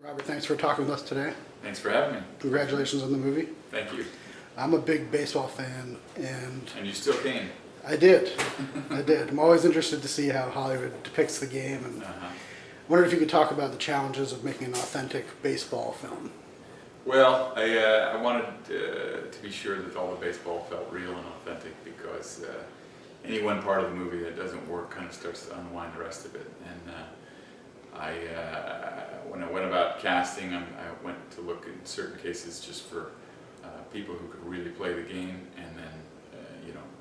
Robert, thanks for talking with us today. Thanks for having me. Congratulations on the movie. Thank you. I'm a big baseball fan, and And you still came. I did. I'm always interested to see how Hollywood depicts the game, and wondered if you could talk about the challenges of making an authentic baseball film. Well, I wanted to be sure that all the baseball felt real and authentic because any one part of the movie that doesn't work kind of starts to unwind the rest of it. And when I went about casting, I went to look in certain cases just for people who could really play the game, and then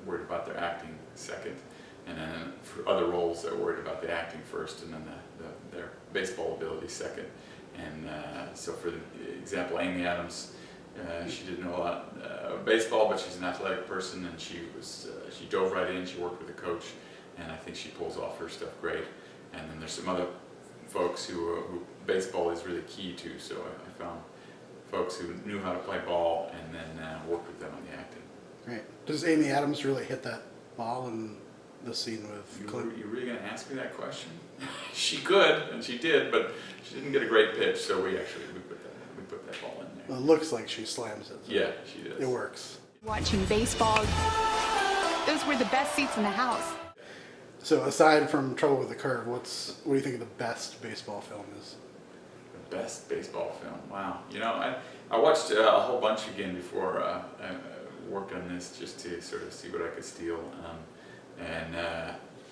worried about their acting second, and then for other roles that worried about the acting first, and then their baseball ability second. And so for example, Amy Adams, she didn't know a lot of baseball, but she's an athletic person, and she dove right in. She worked with a coach, and I think she pulls off her stuff great. And then there's some other folks who baseball is really key to, so I found folks who knew how to play ball and then worked with them on the acting. Great. Does Amy Adams really hit that ball in the scene with Clint? You really going to ask me that question? She could, and she did, but she didn't get a great pitch, so we put that ball in there. Well, it looks like she slams it. So yeah, she does. It works. Watching baseball, those were the best seats in the house. So aside from Trouble with the Curve, what do you think the best baseball film is? The best baseball film? Wow. I watched a whole bunch again before I worked on this just to sort of see what I could steal. And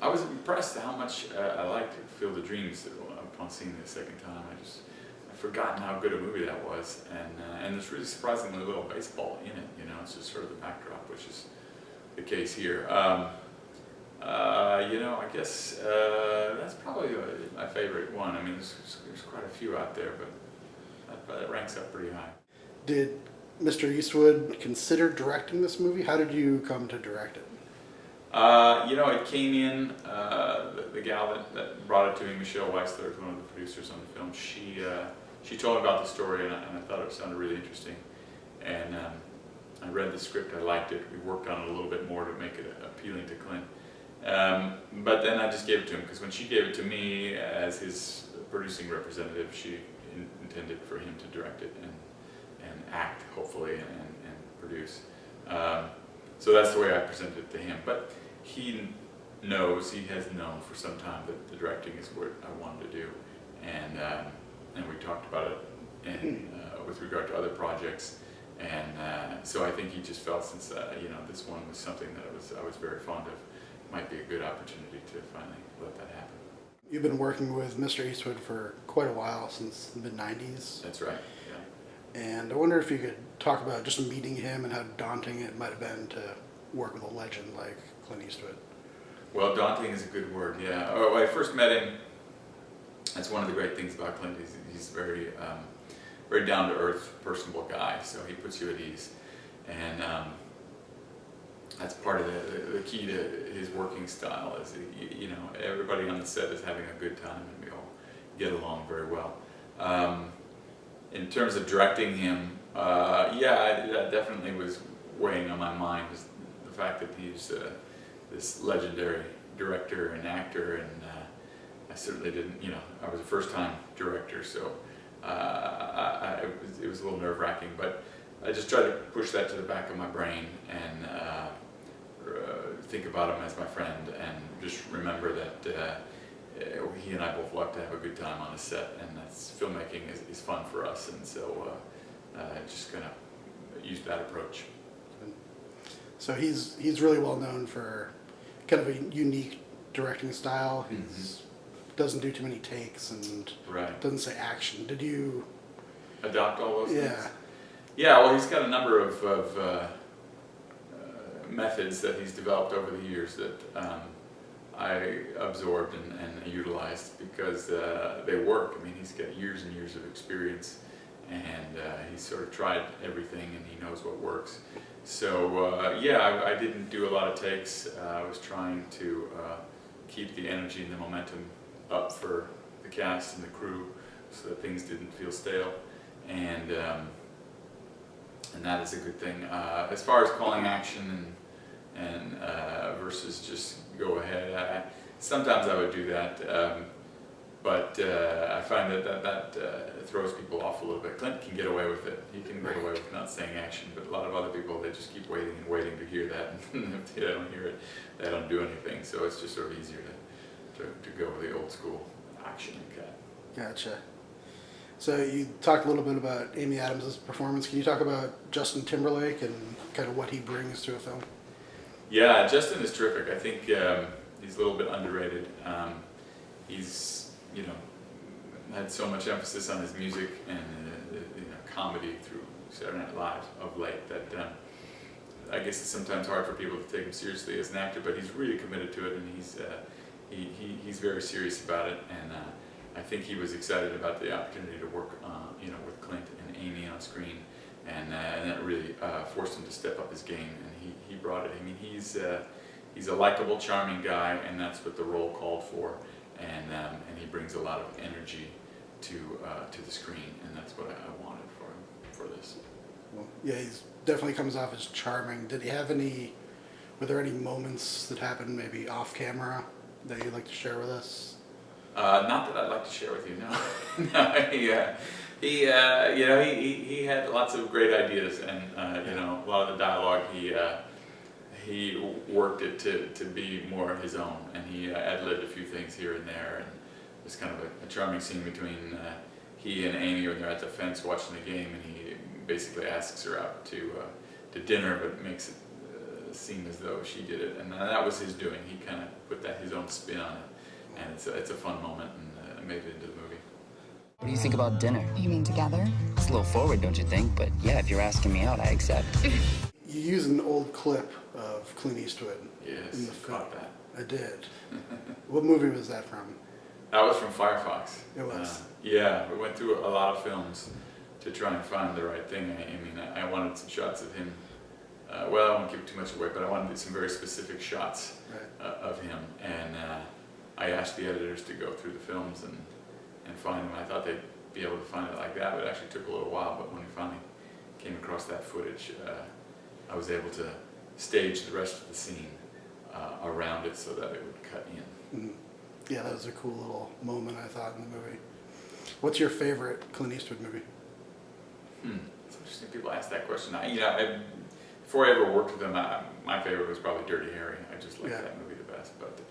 I was impressed at how much I liked Field of Dreams upon seeing it the second time. I'd forgotten how good a movie that was, and there's really surprisingly little baseball in it. It's just sort of the backdrop, which is the case here. I guess that's probably my favorite one. I mean, there's quite a few out there, but that ranks up pretty high. Did Mr. Eastwood consider directing this movie? How did you come to direct it? It came in, the gal that brought it to me, Michelle Weisler, is one of the producers on the film. She told me about the story, and I thought it sounded really interesting. And I read the script, I liked it. We worked on it a little bit more to make it appealing to Clint. But then I just gave it to him, because when she gave it to me as his producing representative, she intended for him to direct it and act, hopefully, and produce. So that's the way I presented it to him. But he has known for some time that the directing is what I wanted to do, and we talked about it with regard to other projects. And so I think he just felt, since this one was something that I was very fond of, might be a good opportunity to finally let that happen. You've been working with Mr. Eastwood for quite a while, since the mid-90s. That's right, yeah. And I wonder if you could talk about just meeting him and how daunting it might have been to work with a legend like Clint Eastwood. Well, daunting is a good word, yeah. When I first met him, that's one of the great things about Clint. He's very, very down-to-earth, personable guy, so he puts you at ease. And that's part of the key to his working style, is everybody on the set is having a good time, and we all get along very well. In terms of directing him, that definitely was weighing on my mind, was the fact that he's this legendary director and actor, and I certainly didn't, I was a first-time director, so it was a little nerve-wracking, but I just tried to push that to the back of my brain and think about him as my friend, and just remember that he and I both love to have a good time on a set, and that's filmmaking is fun for us, and so just gonna use that approach. So he's really well known for kind of a unique directing style. He doesn't do too many takes and doesn't say action. Did you adopt all those things? Yeah. Yeah, well, he's got a number of methods that he's developed over the years that I absorbed and utilized, because they work. I mean, he's got years and years of experience, and he's sort of tried everything, and he knows what works. So I didn't do a lot of takes. I was trying to keep the energy and the momentum up for the cast and the crew, so that things didn't feel stale, and that is a good thing. As far as calling action and versus just go ahead, sometimes I would do that. but I find that throws people off a little bit. Clint can get away with it. He can get away with not saying action, but a lot of other people, they just keep waiting and waiting to hear that, and if they don't hear it, they don't do anything. So it's just sort of easier to go with the old school action and cut. Gotcha. So you talked a little bit about Amy Adams' performance. Can you talk about Justin Timberlake and kind of what he brings to a film? Yeah, Justin is terrific. I think he's a little bit underrated. He's, had so much emphasis on his music and comedy through Saturday Night Live of late that I guess it's sometimes hard for people to take him seriously as an actor, but he's really committed to it, and he's very serious about it. And I think he was excited about the opportunity to work, with Clint and Amy on screen, and that really forced him to step up his game, and he brought it. I mean, he's a likable, charming guy, and that's what the role called for, and he brings a lot of energy to the screen, and that's what I wanted for him for this. Well, yeah, he definitely comes off as charming. Were there any moments that happened maybe off camera that you'd like to share with us? Not that I'd like to share with you, no. No, he had lots of great ideas, and a lot of the dialogue he worked it to be more his own, and he ad-libbed a few things here and there, and it was kind of a charming scene between he and Amy when they're at the fence watching the game, and he basically asks her out to dinner, but makes it seem as though she did it, and that was his doing. He kind of put his own spin on it, and it's a fun moment, and made it into the movie. What do you think about dinner? You mean together? It's a little forward, don't you think? But yeah, if you're asking me out, I accept. You use an old clip of Clint Eastwood Yes, in the film. caught that. I did. What movie was that from? That was from Firefox. It was. Yeah, we went through a lot of films to try and find the right thing. I wanted some shots of him. Well, I won't give too much away, but I wanted some very specific shots of him. And I asked the editors to go through the films and find them. I thought they'd be able to find it like that, but it actually took a little while. But when we finally came across that footage, I was able to stage the rest of the scene around it so that it would cut in. Mm-hmm. Yeah, that was a cool little moment, I thought, in the movie. What's your favorite Clint Eastwood movie? It's interesting people ask that question. Before I ever worked with him, my favorite was probably Dirty Harry. I just liked that movie the best. But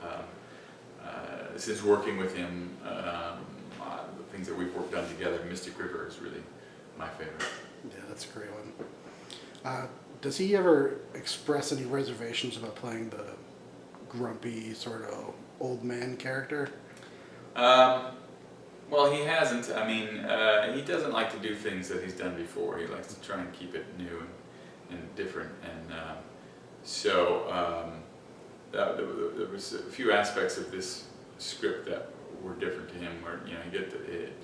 since working with him, the things that we've worked on together, Mystic River is really my favorite. Yeah, that's a great one. Does he ever express any reservations about playing the grumpy sort of old man character? Well, he hasn't. I mean, he doesn't like to do things that he's done before. He likes to try and keep it new and different. And so there was a few aspects of this script that were different to him, where he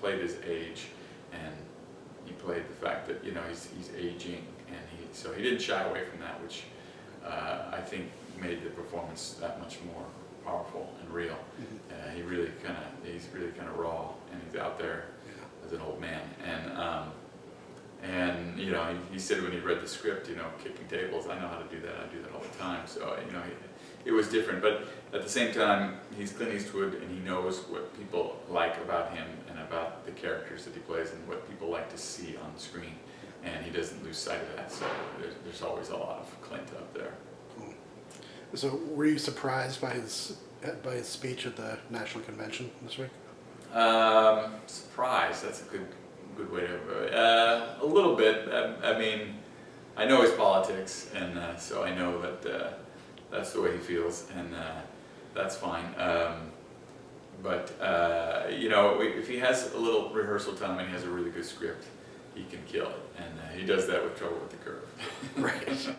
played his age, and he played the fact that he's aging, and so he didn't shy away from that, which I think made the performance that much more powerful and real. Mm-hmm. He's really kind of raw, and he's out there as an old man. And he said when he read the script, kicking tables, I know how to do that. I do that all the time. So it was different, but at the same time, he's Clint Eastwood, and he knows what people like about him and about the characters that he plays and what people like to see on the screen, and he doesn't lose sight of that. So there's always a lot of Clint up there. Cool. So were you surprised by his speech at the National Convention this week? Surprised, that's a good way to a little bit. I mean, I know his politics, and so I know that that's the way he feels, and that's fine. But if he has a little rehearsal time and he has a really good script, he can kill it, and he does that with Trouble with the Curve. Right.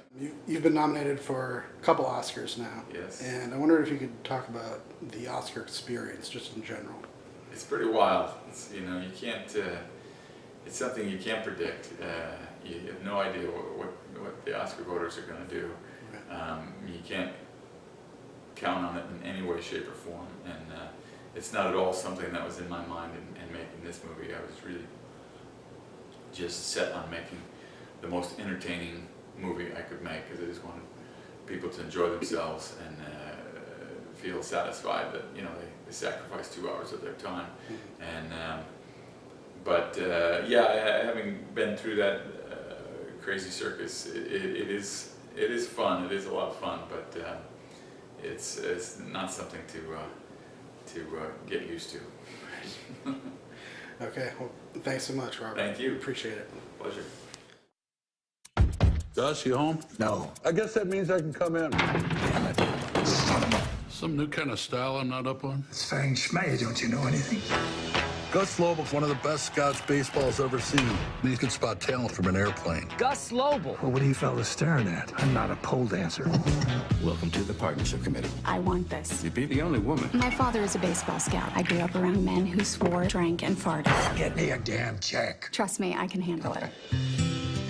You've been nominated for a couple Oscars now. Yes. And I wondered if you could talk about the Oscar experience just in general. It's pretty wild. You can't. It's something you can't predict. You have no idea what the Oscar voters are going to do. Right. You can't count on it in any way, shape, or form. And it's not at all something that was in my mind in making this movie. I was really just set on making the most entertaining movie I could make, because I just wanted people to enjoy themselves and feel satisfied that, you know, they sacrificed 2 hours of their time. And yeah, having been through that crazy circus, it is fun. It is a lot of fun, but it's not something to get used to. Okay, well, thanks so much, Robert. Thank you. Appreciate it. Pleasure. Gus, you home? No. I guess that means I can come in. Damn it. Son of a... Some new kind of style I'm not up on? It's Fang Schmay, don't you know anything? Gus Lobel's one of the best scouts baseball's ever seen. And he can spot talent from an airplane. Gus Lobel. Well, what are you fellas staring at? I'm not a pole dancer. Welcome to the partnership committee. I want this. You'd be the only woman. My father is a baseball scout. I grew up around men who swore, drank, and farted. Get me a damn check. Trust me, I can handle it.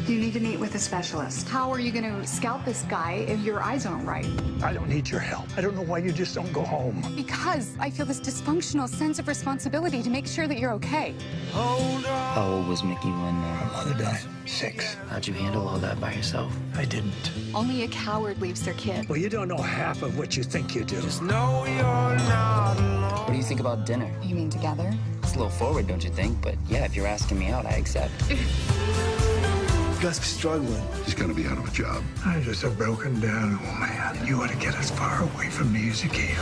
You need to meet with a specialist. How are you going to scout this guy if your eyes aren't right? I don't need your help. I don't know why you just don't go home. Because I feel this dysfunctional sense of responsibility to make sure that you're okay. How old was Mickey when, My mother died. 6. how'd you handle all that by yourself? I didn't. Only a coward leaves their kid. Well, you don't know half of what you think you do. What do you think about dinner? You mean together? It's a little forward, don't you think? But yeah, if you're asking me out, I accept. Gus is struggling. He's gonna be out of a job. I'm just a broken down old man. You want to get as far away from me as you can.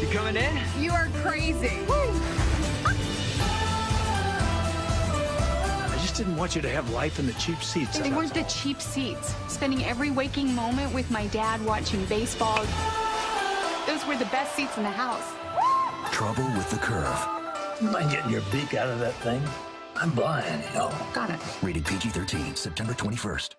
You coming in? You are crazy. I just didn't want you to have life in the cheap seats. They weren't the cheap seats. Spending every waking moment with my dad watching baseball. Those were the best seats in the house. Trouble with the Curve. You mind getting your beak out of that thing? I'm blind, you know. Got it. Rated PG-13, September 21st.